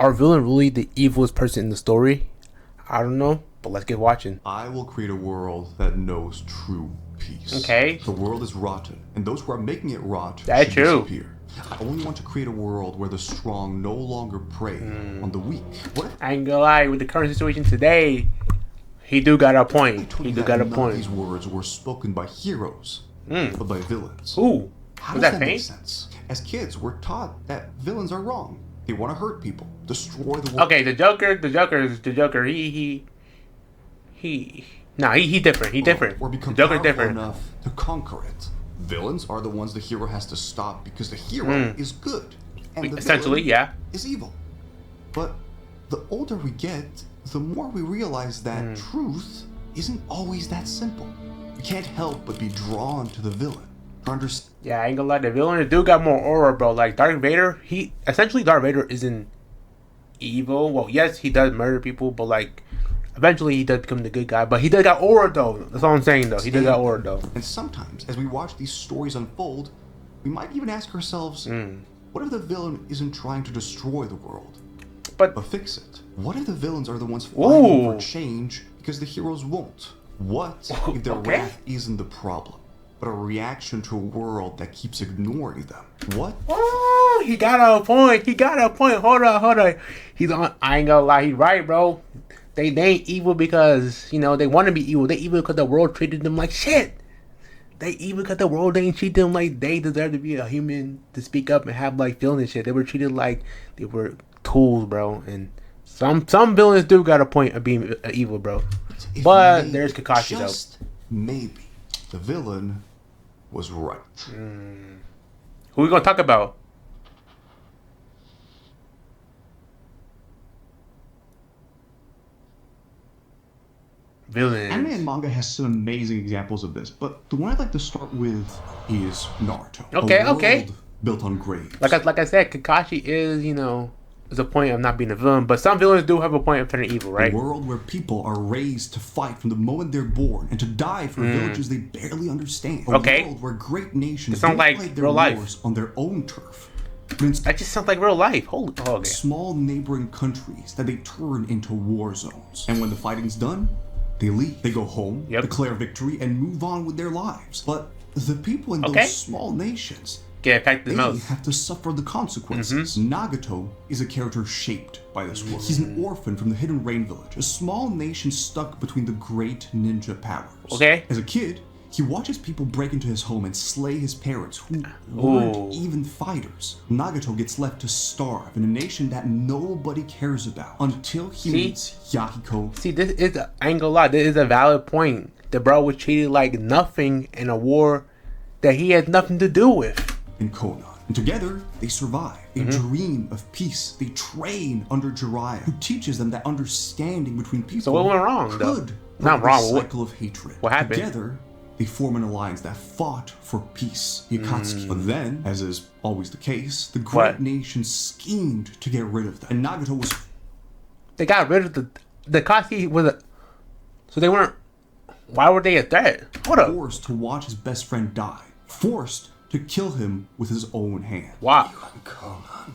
our villain really the evilest person in the story? I don't know, but let's get watching. I will create a world that knows true peace. Okay. The world is rotten, and those who are making it rot That's should true. disappear. I only want to create a world where the strong no longer prey on the weak. What if I ain't gonna lie, with the current situation today, he do got a I point. told He you do that got a none of point. these words were spoken by heroes, but by villains? Ooh, How was does that that make paint? sense? As kids, we're taught that villains are wrong. They want to hurt people, destroy the world. Okay, the Joker. He different. He different. Or The become Joker's powerful different. enough to conquer it. Villains are the ones the hero has to stop because the hero is good, and the Essentially, villain yeah. is evil. But the older we get, the more we realize that truth isn't always that simple. You can't help but be drawn to the villain. To understand Yeah, I ain't gonna lie. The villain do got more aura, bro. Like Darth Vader, Darth Vader isn't evil. Well, yes, he does murder people, but like eventually he does become the good guy. But he does got aura though. That's all I'm saying though. He does got aura though. And sometimes, as we watch these stories unfold, we might even ask ourselves, what if the villain isn't trying to destroy the world, But but fix it? What if the villains are the ones fighting Ooh. for change because the heroes won't? What if their Okay. wrath isn't the problem, but a reaction to a world that keeps ignoring them? What? oh, he got a point. He got a point. Hold on. He's on. I ain't gonna lie. He's right, bro. They ain't evil because they want to be evil. They evil because the world treated them like shit. They evil because the world ain't treat them like they deserve to be a human to speak up and have like feelings and shit. They were treated like they were tools, bro. And some villains do got a point of being evil, bro. If But maybe, there's Kakashi though. just maybe, the villain was right. Who we gonna talk about? Anime and Villains. manga has some amazing examples of this, but the one I'd like to start with Is Naruto. Okay, a world okay. built on graves. Like I said, Kakashi is a point of not being a villain, but some villains do have a point of turning evil, right? A world where people are raised to fight from the moment they're born and to die for villages they barely understand. A Okay. world where great nations It sounds don't like fight their real life. wars on their own turf, but instead That just sounds like real life. Holy, okay. small neighboring countries that they turn into war zones. And when the fighting's done, they leave. They go home, Yep. declare victory, and move on with their lives. But the people in Okay. those small nations, Get affected they the most. have to suffer the consequences. Nagato is a character shaped by this world. He's an orphan from the Hidden Rain Village, a small nation stuck between the great ninja powers. Okay. As a kid, he watches people break into his home and slay his parents, who Ooh. weren't even fighters. Nagato gets left to starve in a nation that nobody cares about until he See? meets Yahiko. See, I ain't gonna lie, this is a valid point. The bro was treated like nothing in a war that he had nothing to do with. And Conan. And together, they survive. They dream of peace. They train under Jiraiya, who teaches them that understanding between people So what went wrong, though? could Not break wrong, the what- cycle of hatred. what happened? Together, they form an alliance that fought for peace, the Akatsuki. But then, as is always the case, the great What? nation schemed to get rid of them. And Nagato was They got rid of the Koski was a. So they weren't. Why were they a threat? Hold up. forced to watch his best friend die. Forced to kill him with his own hand. Wow. And Conan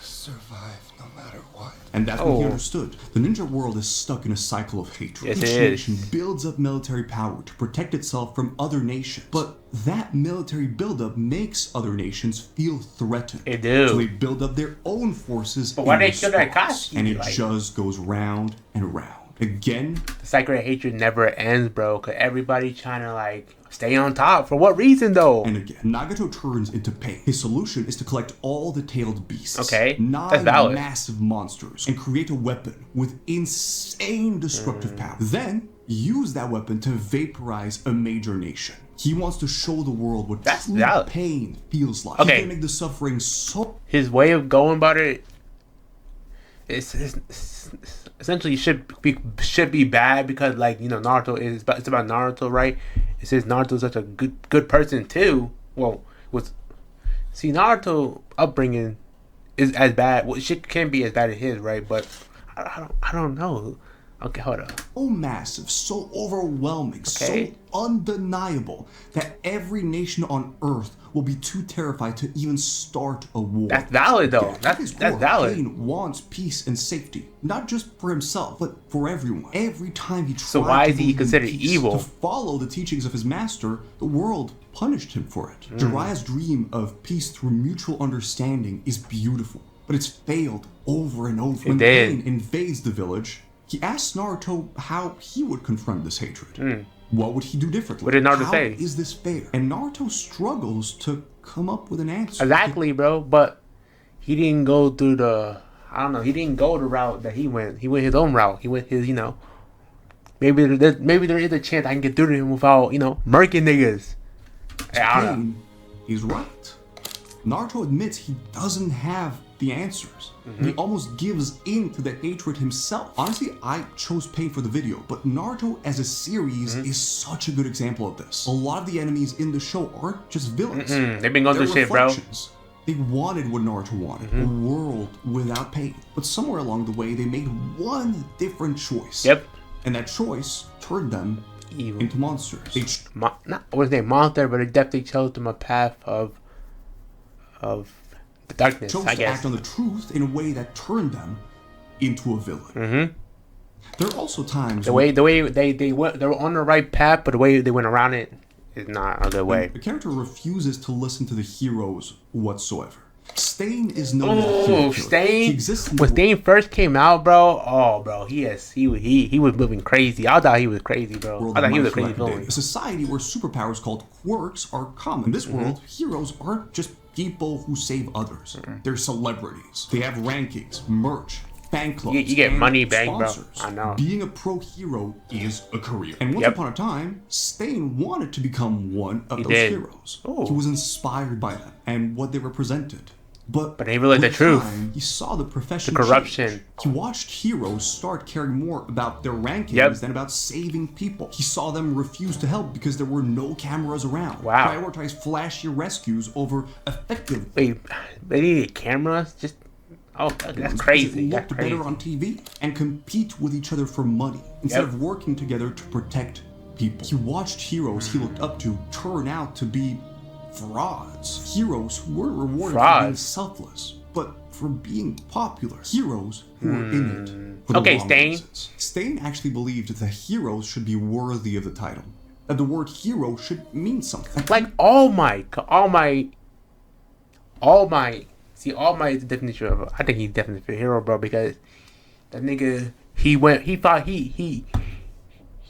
survive no matter what. And that's when he Oh. understood. The ninja world is stuck in a cycle of hatred. Yes, Each it is. nation builds up military power to protect itself from other nations. But that military buildup makes other nations feel threatened. It do. So they build up their own forces. But why in they kill that response. Koski, And it like- just goes round and round. Again, The cycle of hatred never ends, bro. Cause everybody trying to like stay on top. For what reason though? and again. Nagato turns into pain. His solution is to collect all the tailed beasts. Okay, that's 9 valid. massive monsters. And create a weapon with insane destructive power. Then, use that weapon to vaporize a major nation. He wants to show the world what That's true valid. pain feels like. Okay. He's gonna make the suffering so His way of going about it is essentially should be bad because like Naruto it's about Naruto, right? It says Naruto's such a good person too. Well, Naruto upbringing is as bad. Well, shit can be as bad as his, right? But I don't know. Okay, hold up. So massive, so overwhelming, Okay. so undeniable that every nation on Earth will be too terrified to even start a war. That's valid though. At his That's core, valid. Cain wants peace and safety, not just for himself, but for everyone. Every time he tried So why to is he believe in considered peace, evil? to follow the teachings of his master, the world punished him for it. Jiraiya's dream of peace through mutual understanding is beautiful, but it's failed over and over. When did. Cain invades the village, he asks Naruto how he would confront this hatred. What would he do differently? What did Naruto How say? is this fair? And Naruto struggles to come up with an answer. Exactly, bro. But he didn't go through the. I don't know. He didn't go the route that he went. He went his own route. He went his, Maybe there is a chance I can get through to him without, murking niggas. I don't know. Cain, he's right. Naruto admits he doesn't have the answers. He almost gives in to the hatred himself. Honestly, I chose Pain for the video, but Naruto as a series is such a good example of this. A lot of the enemies in the show aren't just villains. They've been going They're through shit, bro. reflections. They wanted what Naruto wanted, a world without pain. But somewhere along the way, they made one different choice. Yep. And that choice turned them Evil. into monsters. They Not what's their monster, but it definitely chose them a path of the darkness, chose I to guess. act on the truth in a way that turned them into a villain. There are also times The way they went, they were on the right path, but the way they went around it is not a good way. the character refuses to listen to the heroes whatsoever. Stain is known as a hero killer. He Stain. exists in When the Stain first came out, bro, he was moving crazy. I thought he was crazy, bro. world I thought of he was a My crazy Hero Academia, villain. a society where superpowers called quirks are common. In this world, heroes aren't just people who save others. They're celebrities. They have rankings, merch, fan clubs. You get and money bang, bro. sponsors. I know. Being a pro hero is a career. And once Yep. upon a time, Stain wanted to become one of those did. heroes. Ooh. He was inspired by them and what they represented. But he realized with the truth. time, he saw the profession The corruption. change. He watched heroes start caring more about their rankings Yep. than about saving people. He saw them refuse to help because there were no cameras around. Wow. Prioritize flashy rescues over effective Wait, they needed cameras? That's ones because it crazy. looked That's crazy. better on TV and compete with each other for money instead Yep. of working together to protect people. He watched heroes he looked up to turn out to be frauds. Heroes who were rewarded for being Frauds. selfless, but for being popular. Heroes who were in it for the Okay, wrong Stain. reasons. Stain actually believed that heroes should be worthy of the title. That the word hero should mean something. Like all my definition of, I think he's definitely a hero, bro, because that nigga, he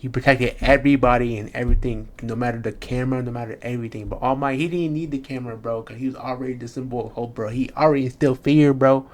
protected everybody and everything, no matter the camera, no matter everything. But All Might, he didn't need the camera, bro, because he was already the symbol of hope, bro. He already instilled fear, bro.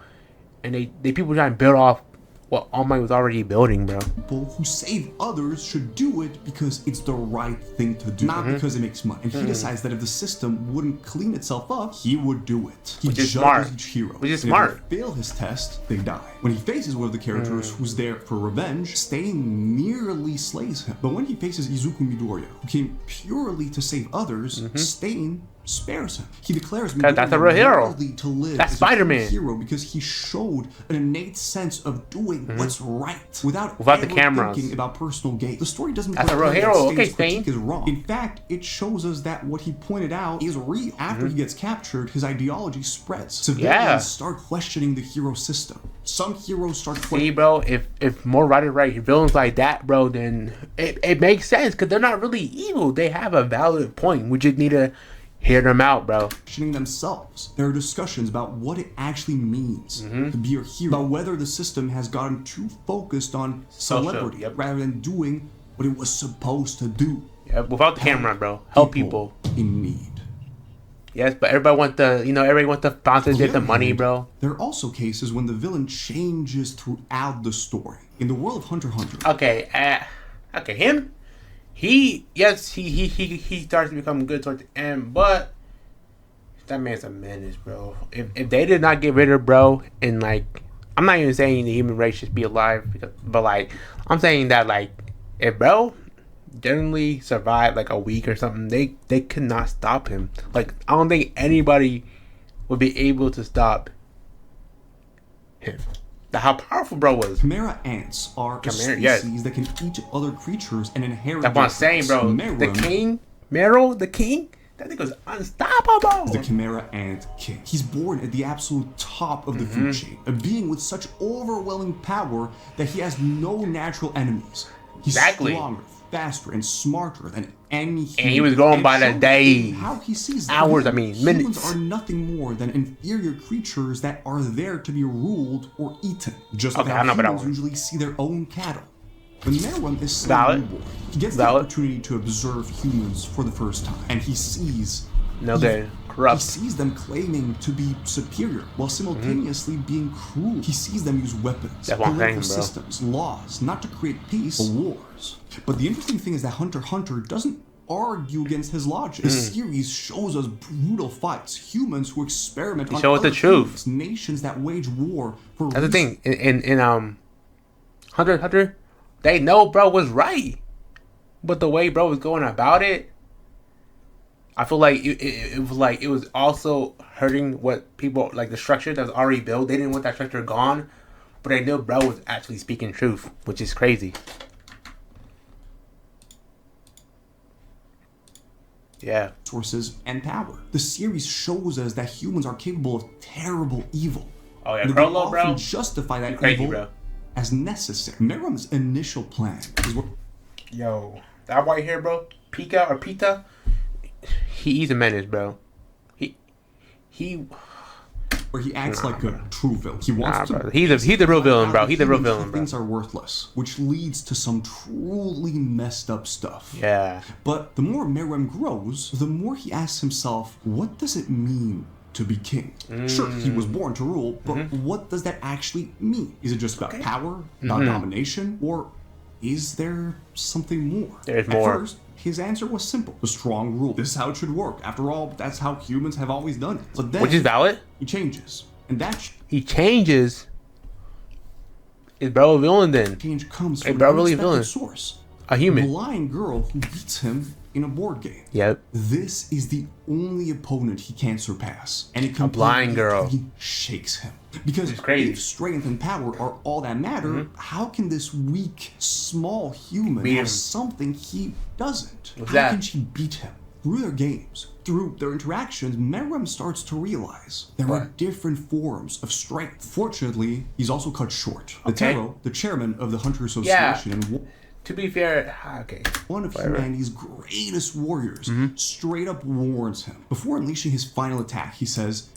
And they people trying to build off what All Might was already building, bro. People who save others should do it because it's the right thing to do, not because it makes money. And he decides that if the system wouldn't clean itself up, he would do it. He Which is judges smart. each hero. Which is And smart. If they fail his test, they die. When he faces one of the characters who's there for revenge, Stain nearly slays him. But when he faces Izuku Midoriya, who came purely to save others, Stain spares him. He declares That's a real hero. worthy to live That's as a true Spider-Man. hero because he showed an innate sense of doing what's right without Without the ever cameras. thinking about personal gain. The story doesn't That's a real portray that hero. Stain's Okay, Stain. critique is wrong. In fact, it shows us that what he pointed out is real. After he gets captured, his ideology spreads. Civilians Yeah. start questioning the hero system. Some heroes start See, questioning. bro, if more writers write villains like that, bro, then it makes sense, because they're not really evil. They have a valid point. We just need to hear them out, bro. Themselves. There are discussions about what it actually means to be a hero, about whether the system has gotten too focused on celebrity yep. rather than doing what it was supposed to do. Yeah, without the camera, bro. Help people. in need. Yes, but everybody wants the sponsors, get the money, bro. There are also cases when the villain changes throughout the story. In the world of Hunter x Hunter, Okay, him. He starts to become good towards the end, but that man's a menace, bro. If they did not get rid of bro, and like, I'm not even saying the human race should be alive, but like, I'm saying that like, if bro generally survived like a week or something, they could not stop him. Like, I don't think anybody would be able to stop him. how powerful bro was. Chimera ants are a species yes. that can eat other creatures and inherit. That's what I'm saying, bro. The king, Meryl, the king, that nigga was unstoppable. The Chimera Ant King. He's born at the absolute top of the food chain, a being with such overwhelming power that he has no natural enemies. He's stronger, faster, and smarter than any human. And he was going by the day, how he sees hours, minutes. minutes. Humans are nothing more than inferior creatures that are there to be ruled or eaten. Just like how humans usually see their own cattle. When Meruem is still newborn, he gets the opportunity to observe humans for the first time, and he sees corrupt. He sees them claiming to be superior while simultaneously being cruel. He sees them use weapons, political systems, laws, not to create peace, but wars. But the interesting thing is that Hunter x Hunter doesn't argue against his logic. The series shows us brutal fights, humans who experiment on other humans, nations that wage war for That's the thing. In Hunter x Hunter, they know bro was right. But the way bro was going about it, I feel like it was also hurting what people, like the structure that was already built. They didn't want that structure gone, but they knew bro was actually speaking truth, which is crazy. Yeah. Sources and power. The series shows us that humans are capable of terrible evil. Oh yeah, Crollo, bro. Justify that evil bro. As necessary. Meruem's initial plan is what. Yo, that white hair, bro. Pika or Pita. He's a menace, bro. He. Where he acts like a true villain. He wants to. He's the real villain, bro. He's the real villain, bro. Things are worthless, which leads to some truly messed up stuff. Yeah. But the more Meruem grows, the more he asks himself, what does it mean to be king? Sure, he was born to rule, but what does that actually mean? Is it just about power, about domination, or is there something more? There's more. At first, his answer was simple. The strong rule. This is how it should work. After all, that's how humans have always done it. But then, which is valid. He changes. And that he changes. Is bro a villain then? Change comes from an unexpected source. A human. A blind girl who beats him in a board game. Yep. This is the only opponent he can't surpass. And it a blind girl shakes him. Because if strength and power are all that matter, how can this weak, small human have something he doesn't? How can she beat him? Through their games, through their interactions, Meruem starts to realize there are different forms of strength. Fortunately, he's also cut short. Taro, the chairman of the Hunter Association, and to be fair, one of humanity's greatest warriors, straight up warns him. Before unleashing his final attack, he says,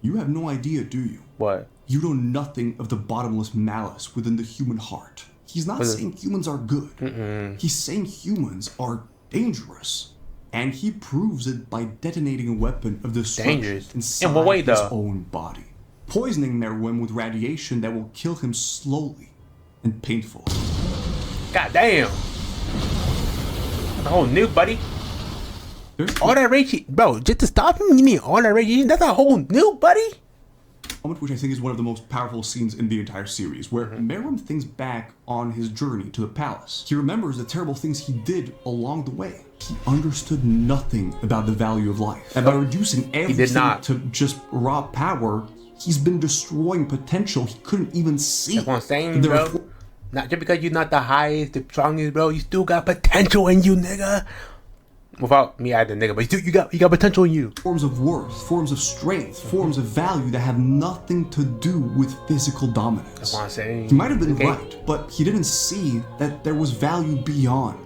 "You have no idea, do you? What? You know nothing of the bottomless malice within the human heart." He's not saying humans are good. He's saying humans are dangerous. And he proves it by detonating a weapon of destruction inside his own body. Poisoning Meruem with radiation that will kill him slowly and painfully. God damn. That's a whole nuke, buddy. All that radiation, bro, just to stop him, you need all that radiation? That's a whole nuke, buddy. Moment which I think is one of the most powerful scenes in the entire series, where Meruem thinks back on his journey to the palace. He remembers the terrible things he did along the way. He understood nothing about the value of life. And by reducing everything to just raw power, he's been destroying potential he couldn't even see. That's what I'm saying, bro. Not just because you're not the highest, the strongest, bro, you still got potential in you, nigga. Without me adding nigga, but you got potential in you. Forms of worth, forms of strength, forms of value that have nothing to do with physical dominance. That's what I'm saying. He might have been right, but he didn't see that there was value beyond.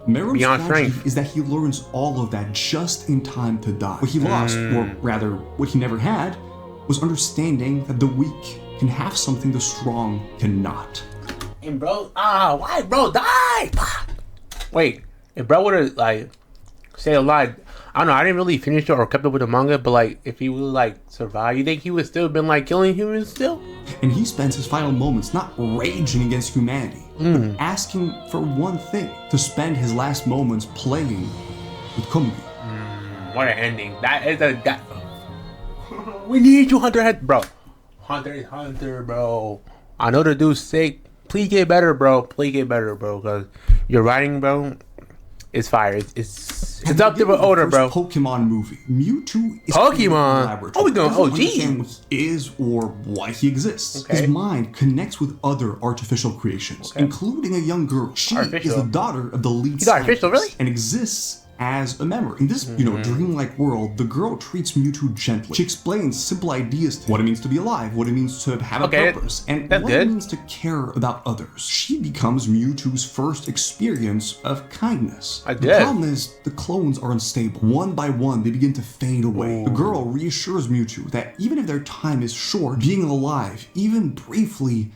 Meruem's strategy is that he learns all of that just in time to die. What he lost, or rather, what he never had, was understanding that the weak can have something the strong cannot. And bro, why bro die? Wait, if bro would've stay alive, I don't know, I didn't really finish it or kept up with the manga, but if he would survive, you think he would still been killing humans still? And he spends his final moments not raging against humanity, but asking for one thing, to spend his last moments playing with Komugi. What an ending. That is that. We need you, Hunter Head, bro. Hunter, bro. I know the dude's sick. Please get better, bro. Please get better, bro. Cause your writing, bro, It's fire. It's At the up there with beginning Oda, of the bro. first Pokemon movie, Mewtwo is Pokemon? created in a laboratory. Oh, we going Doesn't OG. understand what he is or why he exists. Okay. His mind connects with other artificial creations, including a young girl. She is Artificial. the daughter of the lead He's artificial, scientist really? and exists as a memory. In this, dreamlike world, the girl treats Mewtwo gently. She explains simple ideas to him. What it means to be alive, what it means to have a purpose, and that's what good. it means to care about others. She becomes Mewtwo's first experience of kindness. I The did. problem is, the clones are unstable. One by one, they begin to fade away. The girl reassures Mewtwo that even if their time is short, being alive, even briefly,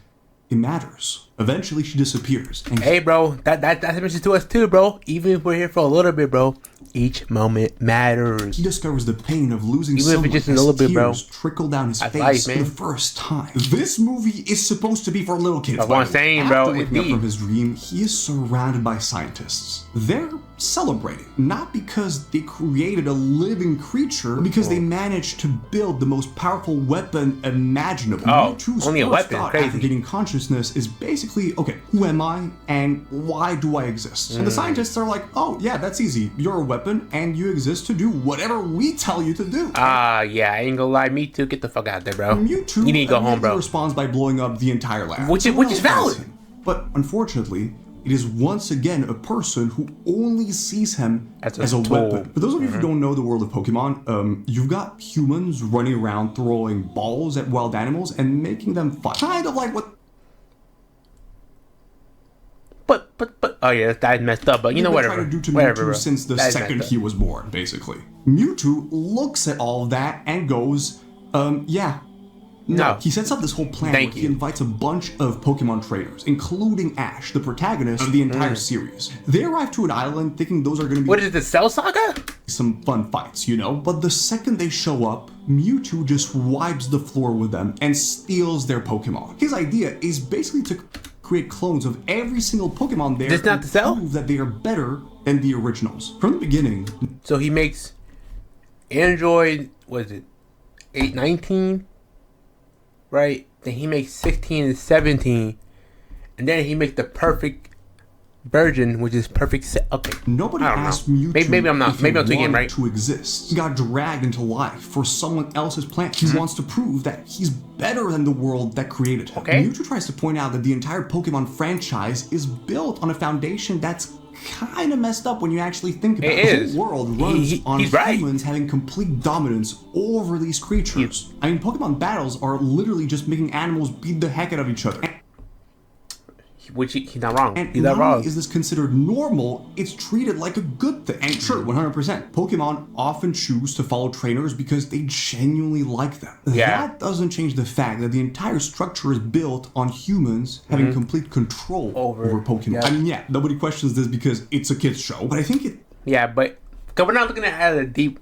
it matters. Eventually, she disappears. And Hey, bro, that's a message to us too, bro. Even if we're here for a little bit, bro, each moment matters. he discovers the pain of losing Even if someone it's just a as little bit, bro. tears trickle down his That's face life, for man. the first time. This movie is supposed to be for little kids. That's what I'm saying, bro. After It's waking up deep. from his dream, he is surrounded by scientists. They're celebrating, not because they created a living creature, but because they managed to build the most powerful weapon imaginable. Oh, Mewtwo's only a first weapon, thought crazy. after getting consciousness is basically, okay, who am I and why do I exist? Mm. And the scientists are like, oh yeah, that's easy. You're a weapon and you exist to do whatever we tell you to do. Yeah, I ain't gonna lie. Me too. Get the fuck out there, bro. Mewtwo You need to go home, immediately bro. responds by blowing up the entire lab. Which is Someone else valid. finds him. But unfortunately, it is once again a person who only sees him As as a a tool. Mm-hmm. weapon. For those of you who don't know the world of Pokemon, you've got humans running around throwing balls at wild animals and making them fight. Kind of like what But, oh yeah, that's messed up. But you know, they've been whatever. trying to do to Whatever, Mewtwo bro. since the That is second messed he up. was born, basically. Mewtwo looks at all of that and goes, yeah. No. He sets up this whole plan Thank where you. he invites a bunch of Pokemon trainers, including Ash, the protagonist of the entire series. They arrive to an island thinking those are going to be What is it, the Cell Saga? some fun fights, But the second they show up, Mewtwo just wipes the floor with them and steals their Pokemon. His idea is basically to create clones of every single Pokemon there This not and the Cell? prove that they are better than the originals. From the beginning, So he makes Android, what is it, 819? Right? Then he makes 16 and 17. And then he makes the perfect version, which is perfect set. Okay. nobody I don't know. asked Mewtwo Maybe I'm not. if he Maybe I'm thinking wanted right. to exist. He got dragged into life for someone else's plan. He wants to prove that he's better than the world that created him. Okay. Mewtwo tries to point out that the entire Pokemon franchise is built on a foundation that's kind of messed up when you actually think about it. It The is. whole world runs on He's right. humans having complete dominance over these creatures. I mean, Pokemon battles are literally just making animals beat the heck out of each other. Which he's not wrong. And He's not not wrong. only is this considered normal, it's treated like a good thing. And sure, 100%. Pokemon often choose to follow trainers because they genuinely like them. Yeah. That doesn't change the fact that the entire structure is built on humans having complete control over Pokemon. yeah. I mean, yeah, nobody questions this because it's a kid's show, but I think it Yeah, but because we're not looking at it as a deep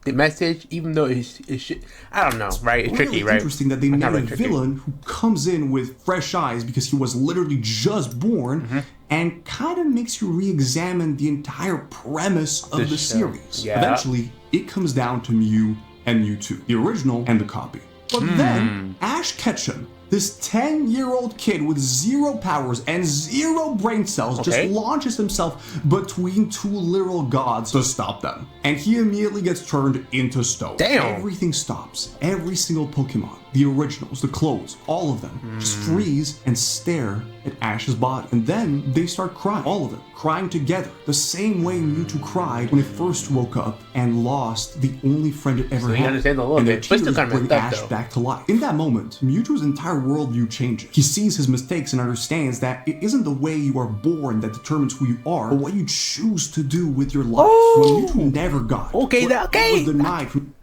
message, even though it should. I don't know, right? It's really tricky, right? interesting that they It's made not a really tricky. villain who comes in with fresh eyes because he was literally just born Mm-hmm. and kind of makes you re-examine the entire premise of The the show. series. Yeah. Eventually, it comes down to Mew and Mewtwo, the original and the copy. But Hmm. then, Ash Ketchum, this 10-year-old kid with 0 powers and 0 brain cells, Okay. just launches himself between 2 literal gods to stop them. And he immediately gets turned into stone. Damn. Everything stops. Every single Pokemon, the originals, the clones, all of them, just freeze and stare at Ash's body. And then they start crying, all of them, crying together, the same way Mewtwo cried when it first woke up and lost the only friend it ever So you had. understand a little and their bit, but still tears kinda bring messed up, Ash though. back to life. In that moment, Mewtwo's entire worldview changes. He sees his mistakes and understands that it isn't the way you are born that determines who you are, but what you choose to do with your life. Oh. What Mewtwo never got. Okay, what okay. was denied from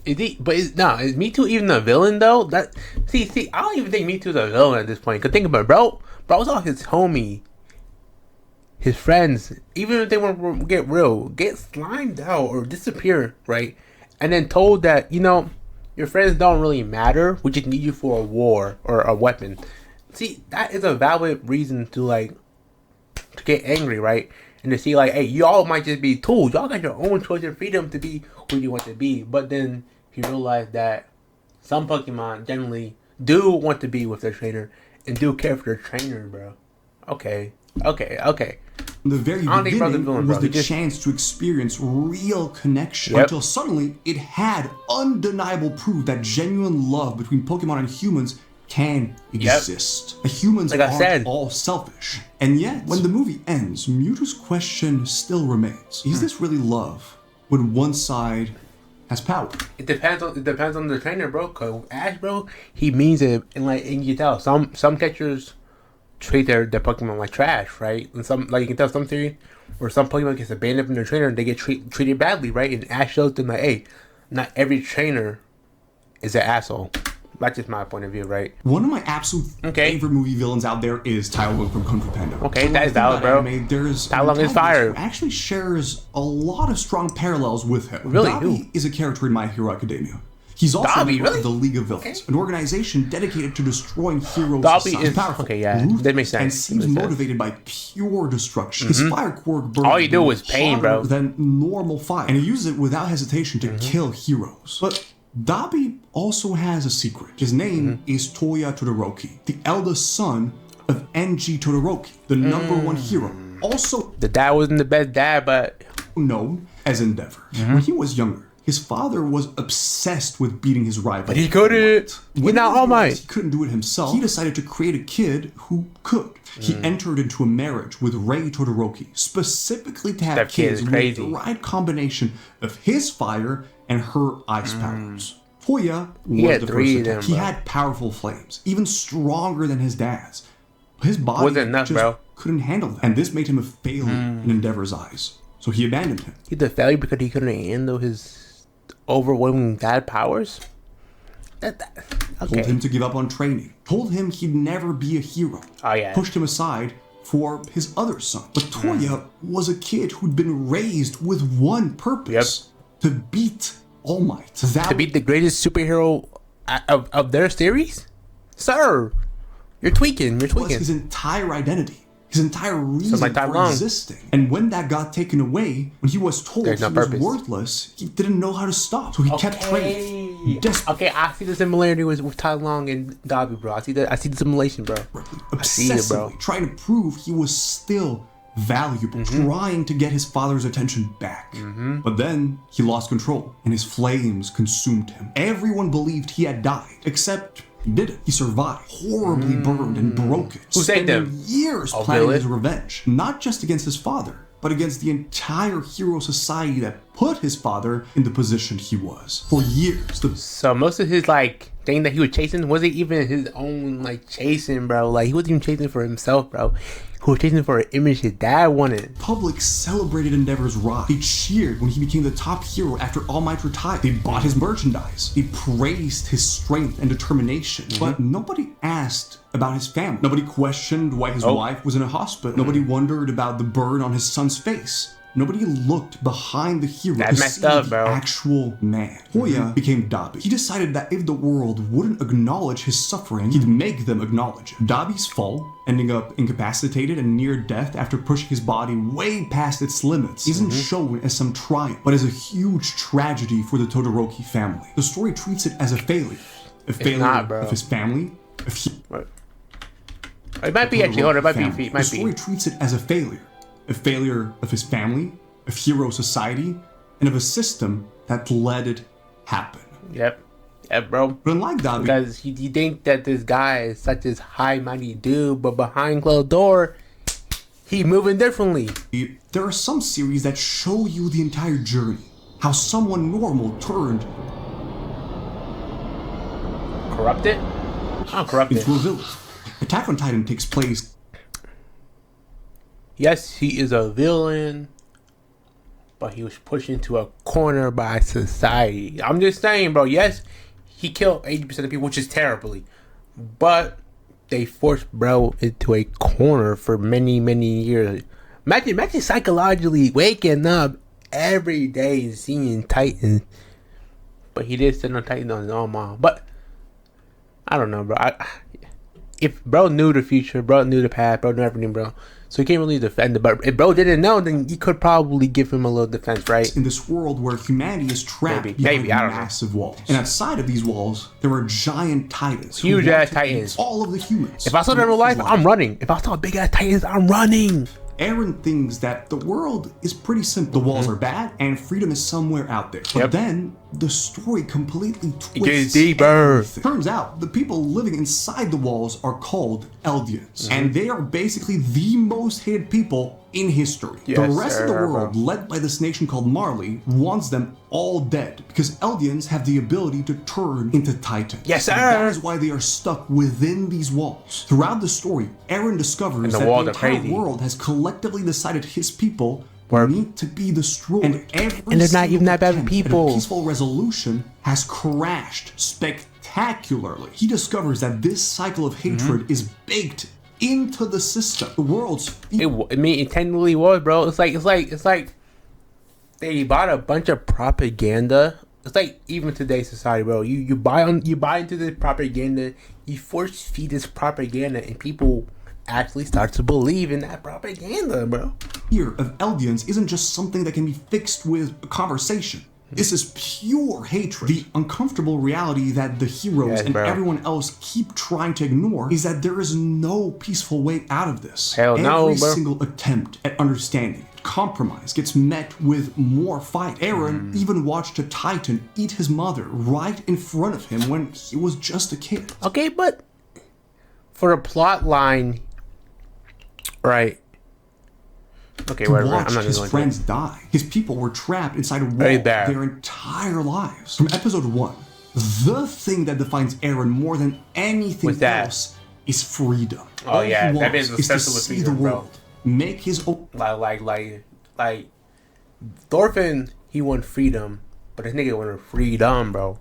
Is he? But is Mewtwo even a villain though? That see, I don't even think Mewtwo's a villain at this point. Cause think about it, bro. Bro's all his homie, his friends. Even if they want to get real, get slimed out or disappear, right? And then told that your friends don't really matter. We just need you for a war or a weapon. See, that is a valid reason to get angry, right? And to see hey, y'all might just be tools. Y'all got your own choice and freedom to be who you want to be. But then he realized that some Pokemon generally do want to be with their trainer and do care for their trainer, bro. Okay. The very I don't think Brother's a beginning villain, was bro. the chance to experience real connection Yep. until suddenly it had undeniable proof that genuine love between Pokemon and humans can exist. Humans Like I aren't said. all selfish. And yet, when the movie ends, Mewtwo's question still remains. Is this really love when one side has power? It depends on the trainer, bro. Cause Ash, bro, he means it, and you can tell some catchers treat their Pokemon like trash, right? And some, like, you can tell some theory where some Pokemon gets abandoned from their trainer and they get treated badly, right? And Ash shows them like, hey, not every trainer is an asshole. That's just my point of view, right? One of my absolute favorite movie villains out there is Tai Lung from Kung Fu Panda. Okay, When that I is think valid, about bro. anime, there's Tai Lung is fire. who actually shares a lot of strong parallels with him. Really? Dabi Who? is a character in My Hero Academia. He's also Dabi, a member really? of the League of Villains, an organization dedicated to destroying heroes. Dabi is powerful, okay, yeah, ruthless, that makes sense. and seems That makes sense. motivated by pure destruction. His fire quirk burns All you do is pain, bro. than normal fire, and he uses it without hesitation to kill heroes. But Dabi also has a secret. His name is Toya Todoroki, the eldest son of NG Todoroki, the number one hero. Also The dad wasn't the best dad, but known as Endeavor. When he was younger, his father was obsessed with beating his rival. but he couldn't. He's When not he All realized Might. he couldn't do it himself, he decided to create a kid who could. He entered into a marriage with Rei Todoroki, specifically to have That kid kids is with crazy. the right combination of his fire and her ice powers. Toya He was had the three first of them, attack. He bro. had powerful flames, even stronger than his dad's. His body Wasn't enough, just bro. couldn't handle that, and this made him a failure in Endeavor's eyes. So he abandoned him. He's a failure because he couldn't handle his overwhelming dad powers. Told Okay. him to give up on training. Told him he'd never be a hero. Oh, yeah. Pushed him aside for his other son. But Toya was a kid who'd been raised with one purpose. To beat All Might. To beat the greatest superhero of their series? Sir, you're tweaking. You're was tweaking. his entire identity. His entire reason like Tai for Lung. existing. And when that got taken away, when he was told There's he no was purpose. worthless, he didn't know how to stop. So he kept training. Desperately. Okay, I see the similarity with Tai Lung and Dabi, bro. I see the simulation, bro. I see it, bro. Obsessively trying to prove he was still valuable, trying to get his father's attention back. But then he lost control and his flames consumed him. Everyone believed he had died, except he didn't. He survived, horribly burned and broken. Who saved spending him? years Oh, planning really? his revenge, not just against his father, but against the entire hero society that put his father in the position he was. For years, the So most of his like thing that he was chasing wasn't even his own like chasing, bro. Like he wasn't even chasing for himself, bro. He was chasing for an image his dad wanted. public celebrated Endeavor's rise. They cheered when he became the top hero after All Might retired. They bought his merchandise. They praised his strength and determination. But nobody asked about his family. Nobody questioned why his wife was in a hospital. Nobody wondered about the burn on his son's face. Nobody looked behind the hero That's to messed see up, the bro. actual man. Toya became Dabi. He decided that if the world wouldn't acknowledge his suffering, he'd make them acknowledge it. Dabi's fall, ending up incapacitated and near death after pushing his body way past its limits, isn't shown as some triumph, but as a huge tragedy for the Todoroki family. The story treats it as a failure. A failure not, bro. of his family, of Right. It might be actually. Hold on, it might be. family. It The might story be. treats it as a failure of his family, of hero society, and of a system that let it happen. Yep. Yep, bro. But unlike Dabi, Because you think that this guy is such a high mighty dude, but behind closed door, he moving differently. there are some series that show you the entire journey. How someone normal turned Corrupted? I'm corrupted. into a villain. Attack on Titan takes place Yes, he is a villain, but he was pushed into a corner by society. I'm just saying, bro. Yes, he killed 80% of people, which is terribly, but they forced bro into a corner for many, many years. Imagine psychologically waking up every day and seeing Titan, but he did stand on Titan on his own, mom. But I don't know, bro. If bro knew the future, bro knew the past, bro knew everything, bro. So he can't really defend it. But if bro didn't know, then you could probably give him a little defense, right? in this world where humanity is trapped Maybe, behind I don't know. massive walls. And outside of these walls, there are giant titans. who Huge want ass to titans. eat all of the humans. If I saw that in real life, I'm running. If I saw big ass Titans, I'm running. Eren thinks that the world is pretty simple. The walls are bad and freedom is somewhere out there. But Yep. then the story completely twists. It gets deeper. Everything. Turns out the people living inside the walls are called Eldians. And they are basically the most hated people in history. The Yes, rest of the sir, world, bro. led by this nation called Marley, wants them all dead because Eldians have the ability to turn into titans. Yes, And sir. that is why they are stuck within these walls. Throughout the story, Eren discovers And the that walls the are entire crazy. world has collectively decided his people Word. need to be destroyed. And every And they're not single even that bad of attempt people. at a peaceful resolution has crashed spectacularly. He discovers that this cycle of hatred is baked into the system. The world's It technically was, bro. It's like they bought a bunch of propaganda. It's like even today's society, bro. You buy into this propaganda. You force feed this propaganda, and people actually start to believe in that propaganda, bro. fear of Eldians isn't just something that can be fixed with a conversation. This is pure hatred. The uncomfortable reality that the heroes Yes, and bro. everyone else keep trying to ignore is that there is no peaceful way out of this. Hell no, Every bro. single attempt at understanding, compromise gets met with more fight. Eren even watched a Titan eat his mother right in front of him when he was just a kid. Okay, but for a plot line, right? Okay, To whatever. watch I'm not his going friends die. His people were trapped inside a wall Very bad. their entire lives. From episode 1, the thing that defines Eren more than anything What's that? else is freedom. Oh, All yeah, he that wants is is to obsessed with see freedom, the bro. world, make his own Like Thorfinn, he wanted freedom, but this nigga wanted freedom, bro.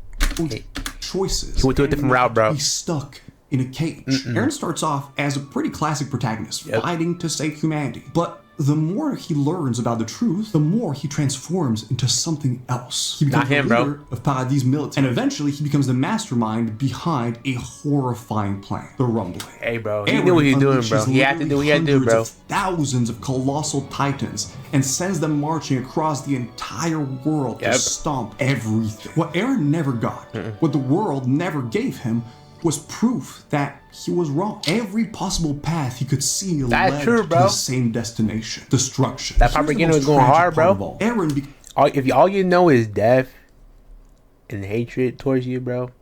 choices. He went to a and different route, bro. He's stuck in a cage. Eren starts off as a pretty classic protagonist, Yep. fighting to save humanity. But the more he learns about the truth, the more he transforms into something else. He becomes Not him, the bro. leader of Paradis military, and eventually he becomes the mastermind behind a horrifying plan, the Rumbling. Hey, bro, he Eren knew what he was doing, bro. unleashes He had to do what he had to do, literally bro. hundreds of thousands of colossal titans and sends them marching across the entire world Yep. to stomp everything. What Eren never got, what the world never gave him, was proof that he was wrong. Every possible path he could see That's led true, to bro. the same destination: destruction. That Here's the propaganda most was going tragic hard, part bro. of all. Eren All you know is death and hatred towards you, bro,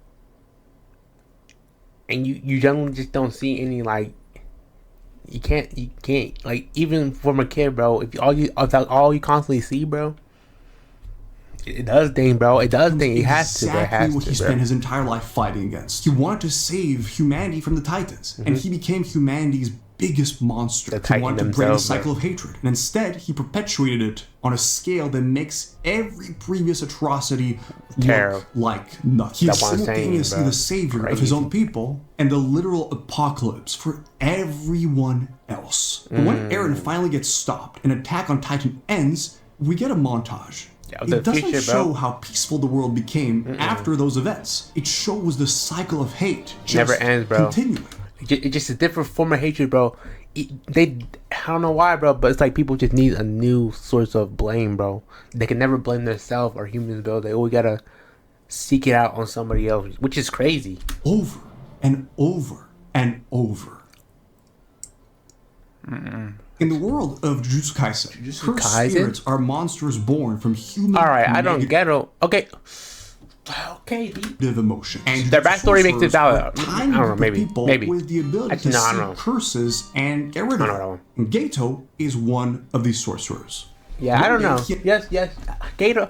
and you generally just don't see any like. You can't like, even from a kid, bro. If all you constantly see, bro, it does thing, bro. It does thing. It has to. Bro. It exactly has what he to, spent bro. his entire life fighting against. He wanted to save humanity from the Titans, and he became humanity's biggest monster. The He Titan wanted to break the themselves, cycle of hatred, and instead he perpetuated it on a scale that makes every previous atrocity Terrible. look like nothing. That's He's what I'm saying, simultaneously bro. the savior of Crazy. his own people and the literal apocalypse for everyone else. But when Eren finally gets stopped and Attack on Titan ends, we get a montage. Yeah, the It doesn't future, show bro. how peaceful the world became after those events. It shows the cycle of hate just Never ends, bro. continuing. It's just a different form of hatred, bro. I don't know why, bro, but it's like people just need a new source of blame, bro. They can never blame themselves or humans, bro. They always gotta seek it out on somebody else, which is crazy. Over and over and over. In the world of Jujutsu Kaisen, cursed Kaisen? spirits are monsters born from human All right, I don't negative get it. Okay, B. emotion. And Their backstory makes it sorcerers are valid. tiny I don't know, group of maybe, people maybe. with the ability Actually, to no, I see don't know. curses and get rid of I don't know them. that one. Gato is one of these sorcerers. Yeah, I don't know. He- Yes, Gator.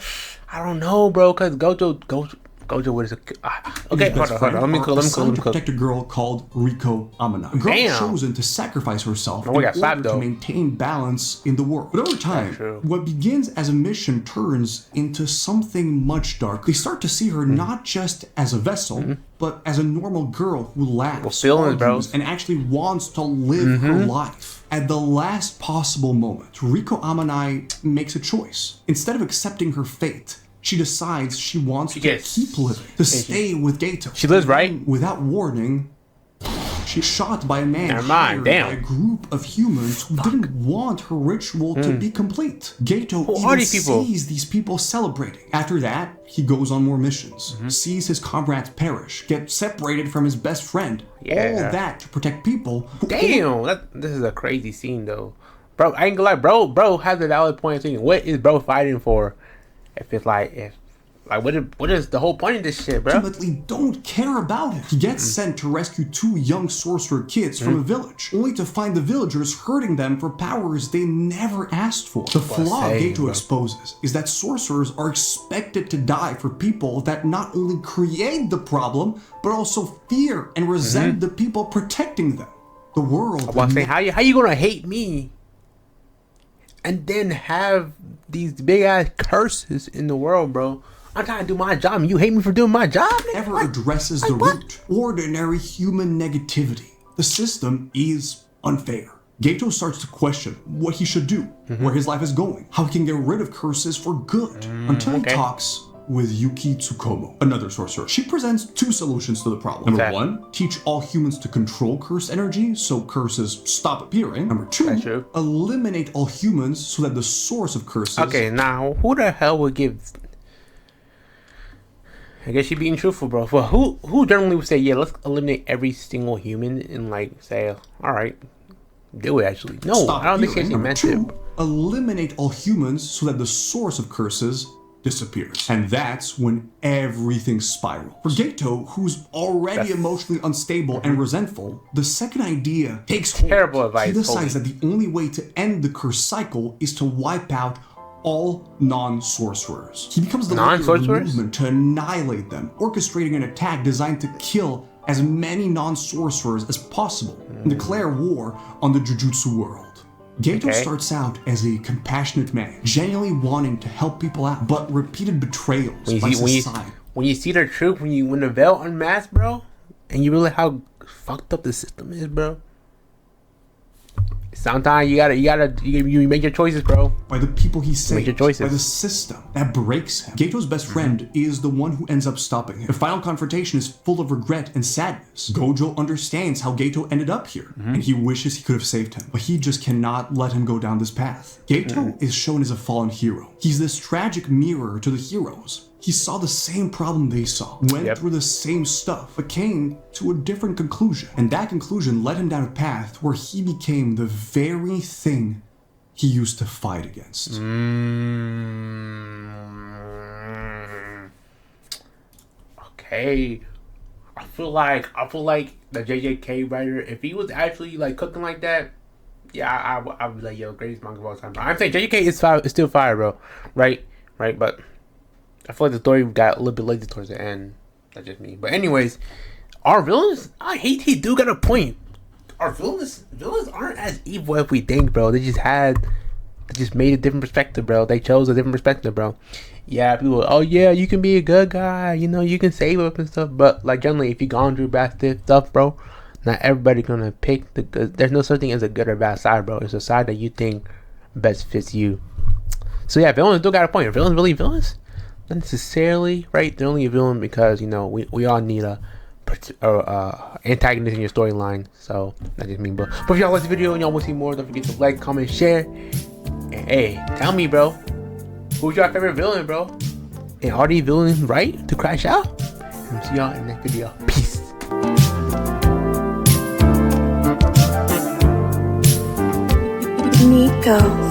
I don't know, bro, because Gojo was a. Okay, His best hold on. Let me friend cool. are assigned to protect a girl called Riko Amana. A girl Damn. chosen to sacrifice herself Oh, in we got order slapped, to though. maintain balance in the world. But over time, true. what begins as a mission turns into something much darker. They start to see her Mm-hmm. not just as a vessel, but as a normal girl who laughs, feelings, bro. argues, and actually wants to live her life. At the last possible moment, Riko Amanai makes a choice. Instead of accepting her fate, she decides she wants to gets- keep living, to stay with Gato. She lives, right? Without warning, she's shot by a man Never mind, hired damn. by a group of humans who didn't want her ritual to be complete. Gato Who are even these people? sees these people celebrating. After that, he goes on more missions, Mm-hmm. sees his comrades perish, get separated from his best friend. Yeah. All that to protect people who Damn, this is a crazy scene though. Bro, I ain't gonna lie, bro has a valid point thinking, what is bro fighting for? If it's like, what is the whole point of this shit, bro? Ultimately don't care about it. He gets sent to rescue 2 young sorcerer kids from a village, only to find the villagers hurting them for powers they never asked for. The flaw Gato exposes is that sorcerers are expected to die for people that not only create the problem, but also fear and resent the people protecting them. The world. I was saying, how you gonna hate me and then have these big ass curses in the world, bro? I'm trying to do my job and you hate me for doing my job, nigga? Never addresses the root. Ordinary human negativity. The system is unfair. Gato starts to question what he should do, where his life is going, how he can get rid of curses for good, until he talks with Yuki Tsukomo, another sorcerer. She presents 2 solutions to the problem. Number 1, teach all humans to control curse energy so curses stop appearing. Number 2, eliminate all humans so that the source of curses... Okay, now, who the hell would give... I guess you're being truthful, bro. Well, who generally would say, yeah, let's eliminate every single human and, like, say, all right, do it, actually. No, stop I don't think appearing. she meant it. Eliminate all humans so that the source of curses disappears. And that's when everything spirals. For Gato, who's already emotionally unstable and resentful, the second idea takes hold. Terrible advice. He decides that the only way to end the curse cycle is to wipe out all non-sorcerers. He becomes the leader of the movement to annihilate them, orchestrating an attack designed to kill as many non-sorcerers as possible and declare war on the Jujutsu world. Gato starts out as a compassionate man, genuinely wanting to help people out, but repeated betrayals by society. When you see the truth, when the veil unmasks, bro, and you realize how fucked up the system is, bro. Sometimes you make your choices, bro. By the people he saves, make your choices. By the system that breaks him. Gato's best friend is the one who ends up stopping him. The final confrontation is full of regret and sadness. Gojo understands how Gato ended up here, and he wishes he could have saved him, but he just cannot let him go down this path. Gato is shown as a fallen hero. He's this tragic mirror to the heroes. He saw the same problem they saw, went through the same stuff, but came to a different conclusion. And that conclusion led him down a path where he became the very thing he used to fight against. Okay. I feel like the JJK writer, if he was actually like cooking like that, yeah, I would be like, yo, greatest manga of all time. I'm saying JJK is still fire, bro. Right? But I feel like the story got a little bit lazy towards the end. That's just me. But anyways, our villains, I hate he do got a point. Our villains aren't as evil as we think, bro. They just made a different perspective, bro. They chose a different perspective, bro. Yeah, people, oh yeah, you can be a good guy, you know, you can save up and stuff. But like generally, if you gone through bad stuff, bro, not everybody gonna pick the good. There's no such thing as a good or bad side, bro. It's a side that you think best fits you. So yeah, villains do got a point. Are villains really villains? Not necessarily, right? They're only a villain because, you know, we all need a antagonist in your storyline. So that just mean, but if y'all like the video and y'all want to see more, don't forget to like, comment, share, and hey, tell me, bro, who's your favorite villain, bro? And are these villains right to crash out? And see y'all in the next video. Peace. Nico.